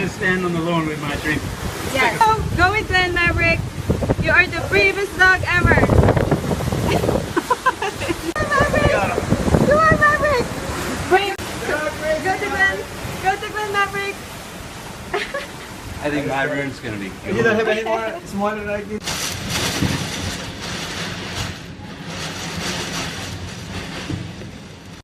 gonna stand on the lawn with my drink. Yes. Oh, go with Glenn, Maverick. You are the bravest dog ever. Maverick. Come on, Maverick. Brave. Go to Glenn. Go to Glenn, Maverick. I think my room's gonna be good. You don't have any more smaller like this?